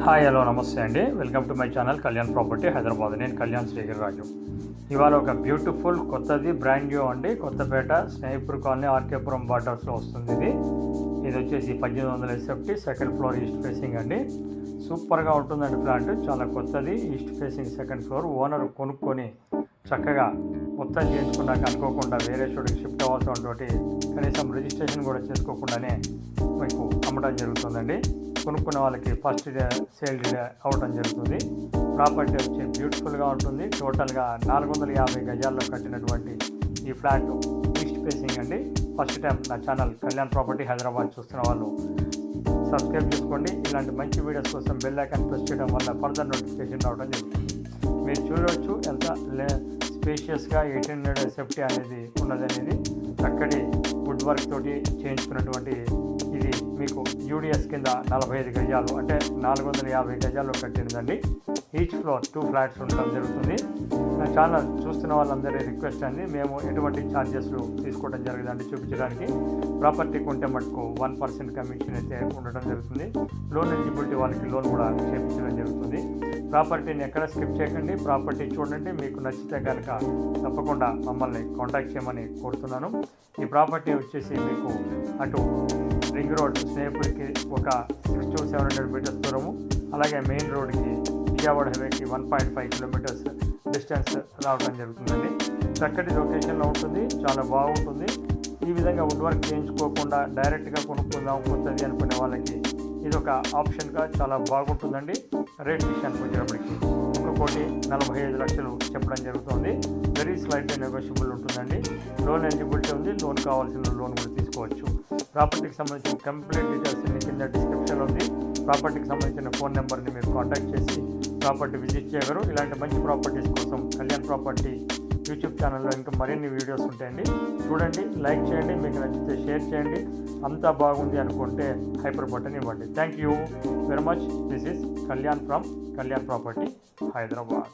Hi hello నమస్తే అండి. Welcome to my channel Kalyan property Hyderabad. నేను కళ్యాణ్ శ్రీగిరిరాజు. ఇవాళ ఒక బ్యూటిఫుల్ కొత్తది బ్రాండ్ న్యూ అండి. కొత్తపేట స్నేహిపూర్ కాలనీ ఆర్కేపురం బార్డర్స్లో వస్తుంది. ఇది వచ్చేసి 1800 SFT, second floor east facing అండి. సూపర్గా ఉంటుందండి ఫ్లాట్. చాలా కొత్తది, east facing second floor. Owner కొనుక్కొని చక్కగా మొత్తం చేయించుకున్నాక అనుకోకుండా వేరే చోటుకి షిఫ్ట్ అవ్వాల్సినటువంటి కనీసం రిజిస్ట్రేషన్ కూడా చేసుకోకుండానే మీకు అమ్మడం జరుగుతుందండి. కొనుక్కున్న వాళ్ళకి ఫస్ట్ సేల్ అవ్వడం జరుగుతుంది. ప్రాపర్టీ వచ్చి బ్యూటిఫుల్గా ఉంటుంది. టోటల్గా 450 గజాల్లో కట్టినటువంటి ఈ ఫ్లాట్ ఈస్ట్ ఫేసింగ్ అండి. ఫస్ట్ టైం నా ఛానల్ కళ్యాణ్ ప్రాపర్టీ హైదరాబాద్ చూస్తున్న వాళ్ళు సబ్స్క్రైబ్ చేసుకోండి. ఇలాంటి మంచి వీడియోస్ కోసం బెల్ ఐకాన్ ప్రెస్ చేయడం వల్ల ఫర్దర్ నోటిఫికేషన్ రావడం జరుగుతుంది. మీరు చూడవచ్చు ఎంత స్పేషియస్గా 1800 SFT అనేది ఉన్నదనేది. చక్కటి వుడ్ వర్క్ తోటి చేయించుకున్నటువంటి ఇది మీకు యూడిఎస్ కింద 45 గజాలు అంటే 450 గజాల్లో కట్టినదండి. ఈచ్ ఫ్లోర్ 2 ఫ్లాట్స్ ఉండడం జరుగుతుంది. నా ఛానల్ చూస్తున్న వాళ్ళందరి రిక్వెస్ట్ అండి, మేము ఎటువంటి ఛార్జెస్లు తీసుకోవడం జరగదండి చూపించడానికి. ప్రాపర్టీ కొంటే మటుకు 1% కమిషన్ అయితే ఉండడం జరుగుతుంది. లోన్ ఎలిజిబిలిటీ వాళ్ళకి లోన్ కూడా చేయించడం జరుగుతుంది. ప్రాపర్టీని ఎక్కడ స్కిప్ చేయకండి, ప్రాపర్టీ చూడండి. మీకు నచ్చితే కనుక తప్పకుండా మమ్మల్ని కాంటాక్ట్ చేయమని కోరుతున్నాను. ఈ ప్రాపర్టీ వచ్చేసి మీకు అటు రింగ్ రోడ్ స్నేహిపూర్కి ఒక 600 to 700 మీటర్స్ దూరము, అలాగే మెయిన్ రోడ్కి విజయవాడ హైవేకి 1.5 కిలోమీటర్స్ డిస్టెన్స్ రావడం జరుగుతుందండి. చక్కటి లొకేషన్లో ఉంటుంది, చాలా బాగుంటుంది. ఈ విధంగా వుడ్ వర్క్ చేయించుకోకుండా డైరెక్ట్గా కొనుక్కుందాం కొత్తది అనుకునే వాళ్ళకి ఇది ఒక ఆప్షన్గా చాలా బాగుంటుందండి. రేట్ విషయానికి వచ్చేటప్పటికి 1,45 లక్షలు చెప్పడం జరుగుతుంది. వెరీ స్లైట్లీ నెగోషియబుల్ ఉంటుందండి. లోన్ ఎలిజిబిలిటీ ఉంది, లోన్ కావాల్సిన లోన్ కూడా తీసుకోవచ్చు. ప్రాపర్టీకి సంబంధించిన కంప్లీట్ డీటెయిల్స్ కింద డిస్క్రిప్షన్లో ఉంది. ప్రాపర్టీకి సంబంధించిన ఫోన్ నెంబర్ని మీరు కాంటాక్ట్ చేసి ప్రాపర్టీ విజిట్ చేయగలరు. ఇలాంటి మంచి ప్రాపర్టీస్ కోసం కళ్యాణ్ ప్రాపర్టీ యూట్యూబ్ ఛానల్లో ఇంకా మరిన్ని వీడియోస్ ఉంటాయండి. చూడండి, లైక్ చేయండి, మీకు నచ్చితే షేర్ చేయండి. అంతా బాగుంది అనుకుంటే హైపర్ బటన్ ఇవ్వండి. Thank you very much. This is Kalyan from Kalyan property Hyderabad.